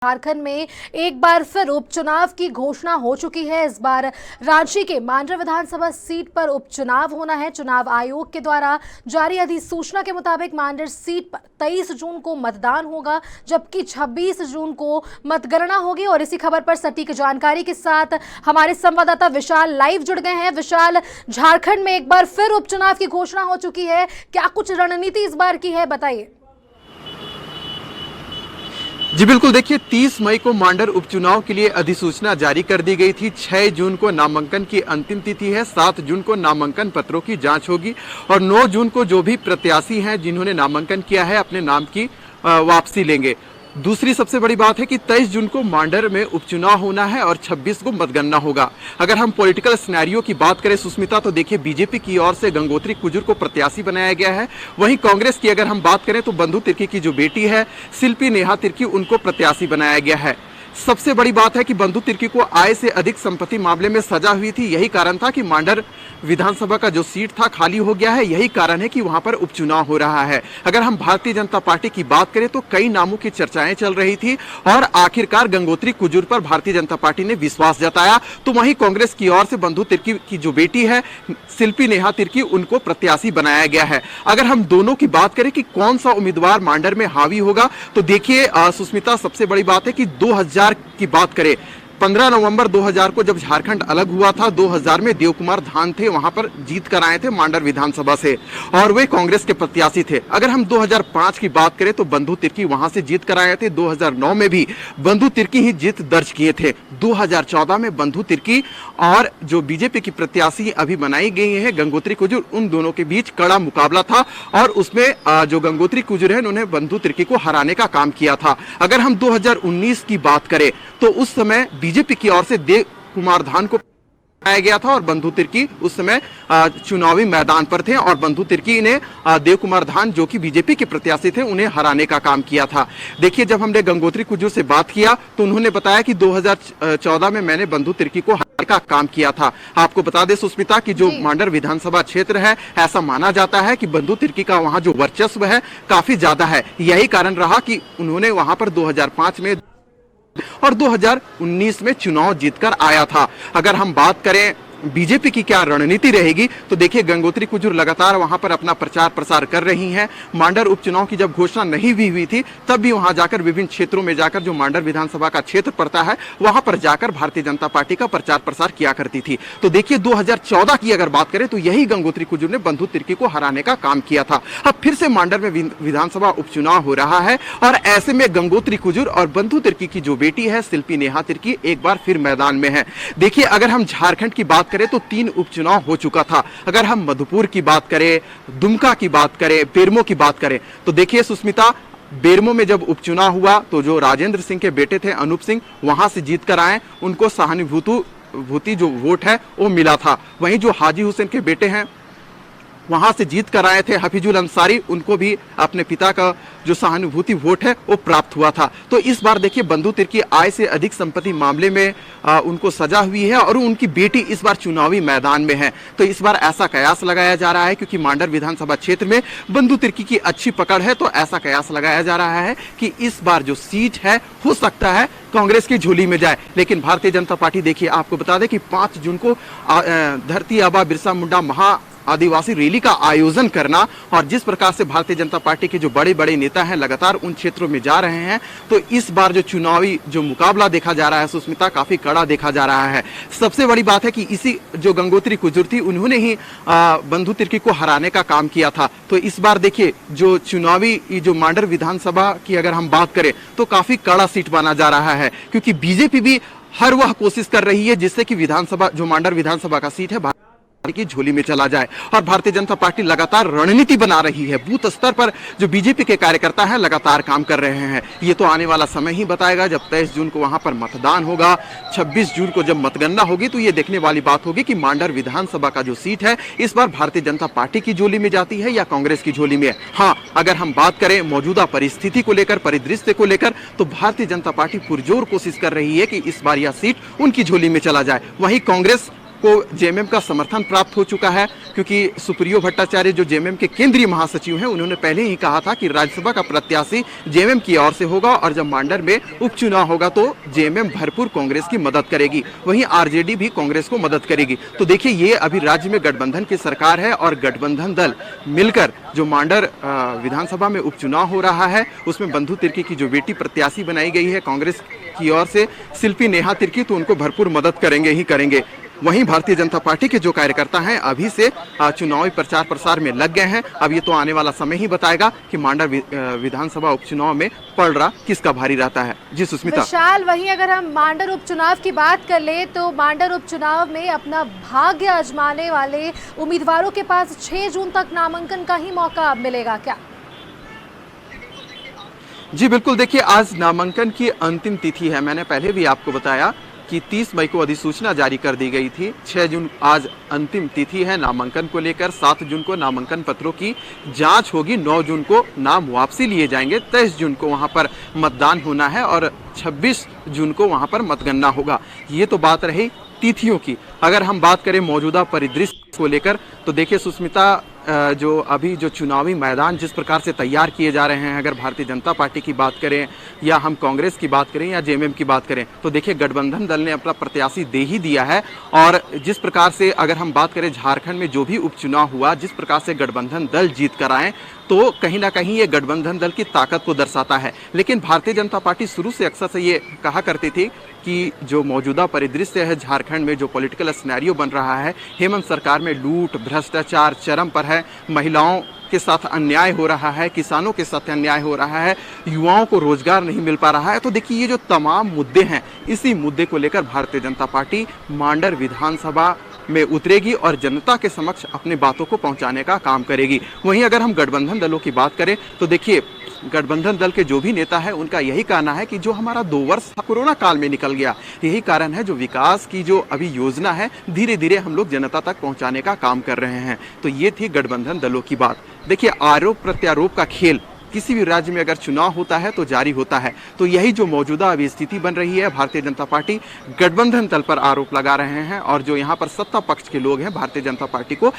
झारखंड में एक बार फिर उपचुनाव की घोषणा हो चुकी है। इस बार रांची के मांडर विधानसभा सीट पर उपचुनाव होना है। चुनाव आयोग के द्वारा जारी अधिसूचना के मुताबिक मांडर सीट पर 23 जून को मतदान होगा, जबकि 26 जून को मतगणना होगी। और इसी खबर पर सटीक जानकारी के साथ हमारे संवाददाता विशाल लाइव जुड़ गए हैं। विशाल, झारखंड में एक बार फिर उपचुनाव की घोषणा हो चुकी है, क्या कुछ रणनीति इस बार की है, बताइए। जी बिल्कुल, देखिए 30 मई को मांडर उपचुनाव के लिए अधिसूचना जारी कर दी गई थी। 6 जून को नामांकन की अंतिम तिथि है। 7 जून को नामांकन पत्रों की जांच होगी और 9 जून को जो भी प्रत्याशी हैं जिन्होंने नामांकन किया है अपने नाम की वापसी लेंगे। दूसरी सबसे बड़ी बात है कि 23 जून को मांडर में उपचुनाव होना है और 26 को मतगणना होगा। अगर हम पॉलिटिकल सिनेरियो की बात करें सुस्मिता, तो देखिए बीजेपी की ओर से गंगोत्री कुजूर को प्रत्याशी बनाया गया है। वहीं कांग्रेस की अगर हम बात करें तो बंधु तिर्की की जो बेटी है शिल्पी नेहा तिर्की, उनको प्रत्याशी बनाया गया है। सबसे बड़ी बात है कि बंधु तिर्की को आय से अधिक संपत्ति मामले में सजा हुई थी। यही कारण था कि मांडर विधानसभा का जो सीट था खाली हो गया है। यही कारण है कि वहां पर उपचुनाव हो रहा है। अगर हम भारतीय जनता पार्टी की बात करें तो कई नामों की चर्चाएं चल रही थी और आखिरकार गंगोत्री कुजूर पर भारतीय जनता पार्टी ने विश्वास जताया। तो वहीं कांग्रेस की ओर से बंधु तिर्की की जो बेटी है शिल्पी नेहा तिर्की, उनको प्रत्याशी बनाया गया है। अगर हम दोनों की बात करें कि कौन सा उम्मीदवार मांडर में हावी होगा, तो देखिए सुस्मिता, सबसे बड़ी बात है कि 2000 की बात करें, 15 नवंबर 2000 को जब झारखंड अलग हुआ था, 2000 में देव कुमार धान थे, वहां पर जीत कर आए थे मांडर विधानसभा से और वे कांग्रेस के प्रत्याशी थे। अगर हम 2005 की बात करें तो बंधु तिर्की वहां से जीत कर आए थे। 2009 में भी बंधु तिर्की ही जीत दर्ज किए थे। 2014 में बंधु तिर्की और जो बीजेपी की प्रत्याशी अभी बनाई गई है गंगोत्री कुजूर, उन दोनों के बीच कड़ा मुकाबला था और उसमें जो गंगोत्री कुजूर है उन्होंने बंधु तिर्की को हराने का काम किया था। अगर हम 2019 की बात करें तो उस समय बीजेपी की ओर से देव कुमार धान को बनाया गया था और बंधु तिर्की उस समय चुनावी मैदान पर थे और बंधु तिर्की ने देव कुमार धान, जो कि बीजेपी के प्रत्याशी थे, उन्हें हराने का काम किया था। देखिए, जब हमने गंगोत्री कुजूर से बात किया तो उन्होंने बताया कि 2014 में मैंने बंधु तिर्की को हराने का काम किया था। आपको बता दें सुस्मिता कि जो मांडर विधानसभा क्षेत्र है, ऐसा माना जाता है कि बंधु तिर्की का वहां जो वर्चस्व है काफी ज्यादा है। यही कारण रहा कि उन्होंने वहां पर 2005 में और 2019 में चुनाव जीतकर आया था। अगर हम बात करें बीजेपी की क्या रणनीति रहेगी, तो देखिए गंगोत्री कुजूर लगातार वहां पर अपना प्रचार प्रसार कर रही हैं। मांडर उपचुनाव की जब घोषणा नहीं भी हुई थी तब भी वहां जाकर विभिन्न क्षेत्रों में जाकर, जो मांडर विधानसभा का क्षेत्र पड़ता है, वहां पर जाकर भारतीय जनता पार्टी का प्रचार प्रसार किया करती थी। तो देखिए 2014 की अगर बात करें तो यही गंगोत्री कुजूर ने बंधु तिर्की को हराने का काम किया था। अब फिर से मांडर में विधानसभा उपचुनाव हो रहा है और ऐसे में गंगोत्री कुजूर और बंधु तिर्की की जो बेटी है शिल्पी नेहा तिर्की एक बार फिर मैदान में है। देखिए, अगर हम झारखंड की बात करें तो 3 उपचुनाव हो चुका था। अगर हम मधुपुर की बात करें, दुमका की बात करें, बेरमो की बात करें, तो देखिए सुस्मिता, बेरमो में जब उपचुनाव हुआ तो जो राजेंद्र सिंह के बेटे थे अनूप सिंह, वहां से जीत कर आए, उनको सहानुभूति जो वोट है वो मिला था। वहीं जो हाजी हुसैन के बेटे हैं वहां से जीत कर आए थे हफीजुल अंसारी, उनको भी अपने पिता का जो सहानुभूति वोट है वो प्राप्त हुआ था। तो इस बार देखिए बंधु तिर्की आय से अधिक संपत्ति मामले में उनको सजा हुई है और उनकी बेटी इस बार चुनावी मैदान में है। तो इस बार ऐसा कयास लगाया जा रहा है, क्योंकि मांडर विधानसभा क्षेत्र में बंधु तिर्की की अच्छी पकड़ है, तो ऐसा कयास लगाया जा रहा है कि इस बार जो सीट है हो सकता है कांग्रेस की झोली में जाए। लेकिन भारतीय जनता पार्टी, देखिए आपको बता दें कि 5 जून को धरती आबा बिरसा मुंडा महा आदिवासी रैली का आयोजन करना, और जिस प्रकार से भारतीय जनता पार्टी के जो बड़े बड़े नेता हैं लगातार उन क्षेत्रों में जा रहे हैं, तो इस बार जो चुनावी जो मुकाबला देखा जा रहा है सुस्मिता, काफी कड़ा देखा जा रहा है। सबसे बड़ी बात है कि इसी जो गंगोत्री कुजूर थी, उन्होंने ही बंधु तिर्की को हराने का काम किया था। तो इस बार देखिए जो चुनावी जो मांडर विधानसभा की अगर हम बात करें तो काफी कड़ा सीट माना जा रहा है, क्योंकि बीजेपी भी हर वह कोशिश कर रही है जिससे कि विधानसभा, जो मांडर विधानसभा का सीट है, की झोली में चला जाए। और भारतीय जनता पार्टी लगातार रणनीति बना रही है। बूथ स्तर पर जो बीजेपी के कार्यकर्ता हैं लगातार काम कर रहे हैं। ये तो आने वाला समय ही बताएगा। जब 23 जून को वहां पर मतदान होगा, 26 जून को जब मतगणना होगी, तो ये देखने वाली बात होगी कि मांडर विधानसभा का जो सीट है इस बार भारतीय जनता पार्टी की झोली में जाती है या कांग्रेस की झोली में। हाँ, अगर हम बात करें मौजूदा परिस्थिति को लेकर, परिदृश्य को लेकर, तो भारतीय जनता पार्टी पुरजोर कोशिश कर रही है कि इस बार यह सीट उनकी झोली में चला जाए। वहीं कांग्रेस को जेएमएम का समर्थन प्राप्त हो चुका है, क्योंकि सुप्रियो भट्टाचार्य जो जेएमएम के केंद्रीय महासचिव हैं, उन्होंने पहले ही कहा था कि राज्यसभा का प्रत्याशी जेएमएम की ओर से होगा और जब मांडर में उपचुनाव होगा तो जेएमएम भरपूर कांग्रेस की मदद करेगी, वहीं आरजेडी भी कांग्रेस को मदद करेगी। तो देखिए, ये अभी राज्य में गठबंधन की सरकार है और गठबंधन दल मिलकर जो मांडर विधानसभा में उपचुनाव हो रहा है उसमें बंधु तिर्की की जो बेटी प्रत्याशी बनाई गई है कांग्रेस की ओर से, शिल्पी नेहा तिर्की, तो उनको भरपूर मदद करेंगे ही करेंगे। वहीं भारतीय जनता पार्टी के जो कार्यकर्ता हैं अभी से चुनावी प्रचार प्रसार में लग गए हैं। अब ये तो आने वाला समय ही बताएगा कि मांडर विधानसभा उपचुनाव में पलड़ा किसका भारी रहता है। जी सुष्मिता। विशाल, वहीं अगर हम मांडर उपचुनाव की बात कर ले तो मांडर उपचुनाव में अपना भाग्य आजमाने वाले उम्मीदवारों के पास 6 जून तक नामांकन का ही मौका मिलेगा क्या? जी बिल्कुल, देखिए आज नामांकन की अंतिम तिथि है। मैंने पहले भी आपको बताया कि 30 मई को अधिसूचना जारी कर दी गई थी। 6 जून आज अंतिम तिथि है नामांकन को लेकर। 7 जून को नामांकन पत्रों की जांच होगी, 9 जून को नाम वापसी लिए जाएंगे, 23 जून को वहां पर मतदान होना है और 26 जून को वहां पर मतगणना होगा। ये तो बात रही तिथियों की। अगर हम बात करें मौजूदा परिदृश्य को लेकर तो देखिए सुष्मिता, जो अभी जो चुनावी मैदान जिस प्रकार से तैयार किए जा रहे हैं, अगर भारतीय जनता पार्टी की बात करें या हम कांग्रेस की बात करें या जेएमएम की बात करें, तो देखिए गठबंधन दल ने अपना प्रत्याशी दे ही दिया है। और जिस प्रकार से अगर हम बात करें झारखंड में जो भी उपचुनाव हुआ, जिस प्रकार से गठबंधन दल जीत कर आए, तो कहीं ना कहीं ये गठबंधन दल की ताकत को दर्शाता है। लेकिन भारतीय जनता पार्टी शुरू से अक्सर से ये कहा करती थी कि जो मौजूदा परिदृश्य है झारखंड में, जो पॉलिटिकल सिनेरियो बन रहा है, हेमंत सरकार में लूट भ्रष्टाचार चरम पर है, महिलाओं के साथ अन्याय हो रहा है, किसानों के साथ अन्याय हो रहा है, युवाओं को रोजगार नहीं मिल पा रहा है। तो देखिए, ये जो तमाम मुद्दे हैं, इसी मुद्दे को लेकर भारतीय जनता पार्टी मांडर विधानसभा में उतरेगी और जनता के समक्ष अपनी बातों को पहुंचाने का काम करेगी। वहीं अगर हम गठबंधन दलों की बात करें तो देखिए, गठबंधन दल के जो भी नेता है उनका यही कहना है कि जो हमारा 2 वर्ष कोरोना काल में निकल गया, यही कारण है जो विकास की जो अभी योजना है धीरे धीरे हम लोग जनता तक पहुंचाने का काम कर रहे हैं। तो ये थी गठबंधन दलों की बात। देखिए, आरोप प्रत्यारोप का खेल किसी भी राज्य में अगर चुनाव होता है तो जारी होता है। तो यही जो मौजूदा अभी स्थिति बन रही है, भारतीय जनता पार्टी गठबंधन दल पर आरोप लगा रहे हैं और जो यहाँ पर सत्ता पक्ष के लोग हैं भारतीय जनता पार्टी को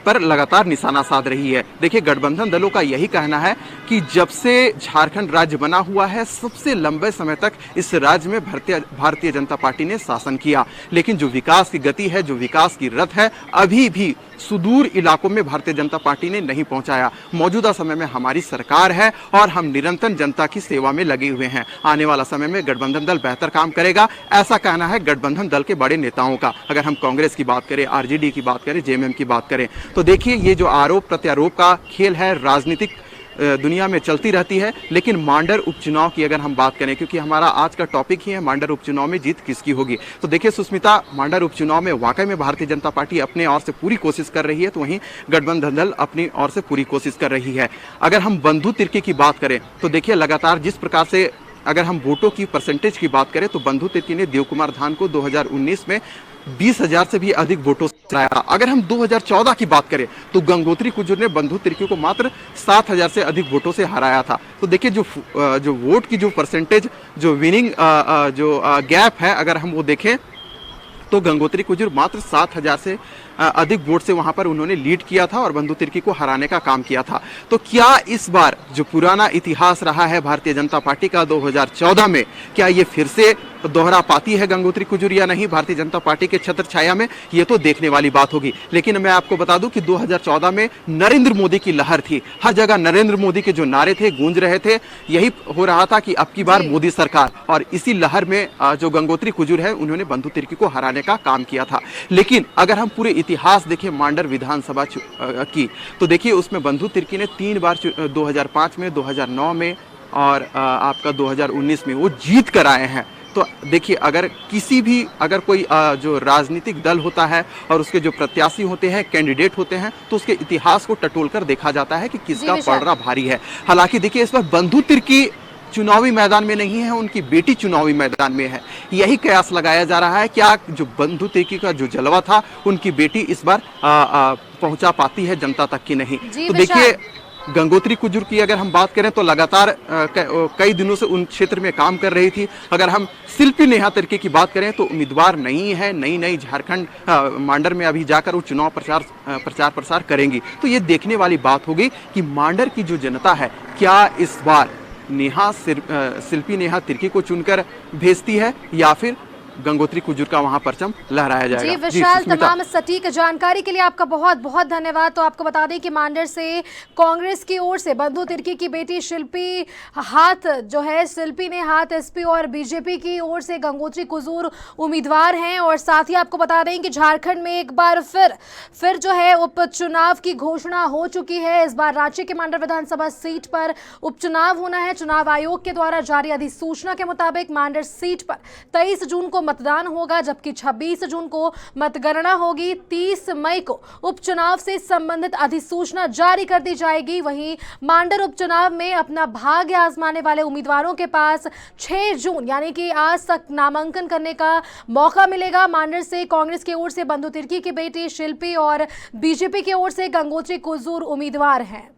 पर लगातार निशाना साध रही है। देखिए, गठबंधन दलों का यही कहना है कि जब से झारखंड राज्य बना हुआ है, सबसे लंबे समय तक इस राज्य में भारतीय जनता पार्टी ने शासन किया, लेकिन जो विकास की गति है, जो विकास की रथ है, अभी भी सुदूर इलाकों में भारतीय जनता पार्टी ने नहीं पहुंचाया। मौजूदा समय में हमारी सरकार है और हम निरंतर जनता की सेवा में लगे हुए हैं। आने वाला समय में गठबंधन दल बेहतर काम करेगा, ऐसा कहना है गठबंधन दल के बड़े नेताओं का। अगर हम कांग्रेस की बात करें, आरजेडी की बात करें, जेएमएम की बात करें, तो देखिए, ये जो आरोप प्रत्यारोप का खेल है राजनीतिक दुनिया में चलती रहती है। लेकिन मांडर उपचुनाव की अगर हम बात करें, क्योंकि हमारा आज का टॉपिक ही है मांडर उपचुनाव में जीत किसकी होगी, तो देखिए सुष्मिता, मांडर उपचुनाव में वाकई में भारतीय जनता पार्टी अपने ओर से पूरी कोशिश कर रही है, तो वहीं गठबंधन दल अपनी ओर से पूरी कोशिश कर रही है। अगर हम बंधु तिर्की की बात करें तो देखिए, लगातार जिस प्रकार से अगर हम वोटों की परसेंटेज की बात करें तो बंधु तिर्की ने देव कुमार धान को 2019 में 20,000 से भी अधिक वोटों से हराया। अगर हम 2014 की बात करें तो गंगोत्री कुजूर ने बंधु तिर्की को मात्र 7,000 से अधिक वोटों से हराया था। तो देखिए, जो वोट की जो परसेंटेज, जो विनिंग गैप है, अगर हम वो देखें तो गंगोत्री कुजूर मात्र 7,000 से अधिक वोट से वहां पर उन्होंने लीड किया था और बंधु तिर्की को हराने का काम किया था। तो क्या इस बार जो पुराना इतिहास रहा है भारतीय जनता पार्टी का 2014 में, क्या ये फिर से दोहरा पाती है गंगोत्री कुजूर या नहीं भारतीय जनता पार्टी के छत्र छाया में, ये तो देखने वाली बात होगी। लेकिन मैं आपको बता दूं कि 2014 में नरेंद्र मोदी की लहर थी, हर जगह नरेंद्र मोदी के जो नारे थे गूंज रहे थे, यही हो रहा था कि अब की बार मोदी सरकार, और इसी लहर में जो गंगोत्री कुजूर है उन्होंने बंधु तिर्की को हराने का काम किया था। लेकिन अगर हम पूरे इतिहास देखें मांडर विधानसभा की, तो देखिए उसमें बंधु तिर्की ने 3 बार 2005 में, 2009 में और आपका 2019 में वो जीत कर आए हैं। तो देखिए, अगर कोई जो राजनीतिक दल होता है और उसके जो प्रत्याशी होते हैं, कैंडिडेट होते हैं, तो उसके इतिहास को टटोल कर देखा जाता है कि किसका पलड़ा भारी है। हालांकि देखिए, इस बार बंधु तिर्की चुनावी मैदान में नहीं है, उनकी बेटी चुनावी मैदान में है। यही कयास लगाया जा रहा है, क्या जो बंधु तिर्की का जो जलवा था उनकी बेटी इस बार पहुंचा पाती है जनता तक की नहीं। तो देखिए, गंगोत्री कुजूर की अगर हम बात करें तो लगातार कई दिनों से उन क्षेत्र में काम कर रही थी। अगर हम शिल्पी नेहा तिर्की की बात करें तो उम्मीदवार नहीं है, नई झारखंड मांडर में अभी जाकर वो चुनाव प्रचार प्रसार करेंगी। तो ये देखने वाली बात होगी कि मांडर की जो जनता है क्या इस बार शिल्पी नेहा तिर्की को चुनकर भेजती है या फिर गंगोत्री कुजूर का वहां परचम लहराया जाएगा। जी विशाल, सुष्मिता। तमाम सटीक जानकारी के लिए आपका बहुत बहुत धन्यवाद। तो आपको बता दें कि मांडर से कांग्रेस की ओर से बंधु तिर्की की बेटी शिल्पी ने हाथ एसपी और बीजेपी की ओर से गंगोत्री कुजूर उम्मीदवार हैं। और साथ ही आपको बता दें कि झारखंड में एक बार फिर जो है उपचुनाव की घोषणा हो चुकी है। इस बार रांची के मांडर विधानसभा सीट पर उपचुनाव होना है। चुनाव आयोग के द्वारा जारी अधिसूचना के मुताबिक मांडर सीट पर 23 जून को मतदान होगा, जबकि 26 जून को मतगणना होगी। 30 मई को उपचुनाव से संबंधित अधिसूचना जारी कर दी जाएगी। वहीं मांडर उपचुनाव में अपना भाग्य आजमाने वाले उम्मीदवारों के पास 6 जून यानी कि आज तक नामांकन करने का मौका मिलेगा। मांडर से कांग्रेस की ओर से बंधु तिर्की की बेटी शिल्पी और बीजेपी की ओर से गंगोत्री कुजूर उम्मीदवार हैं।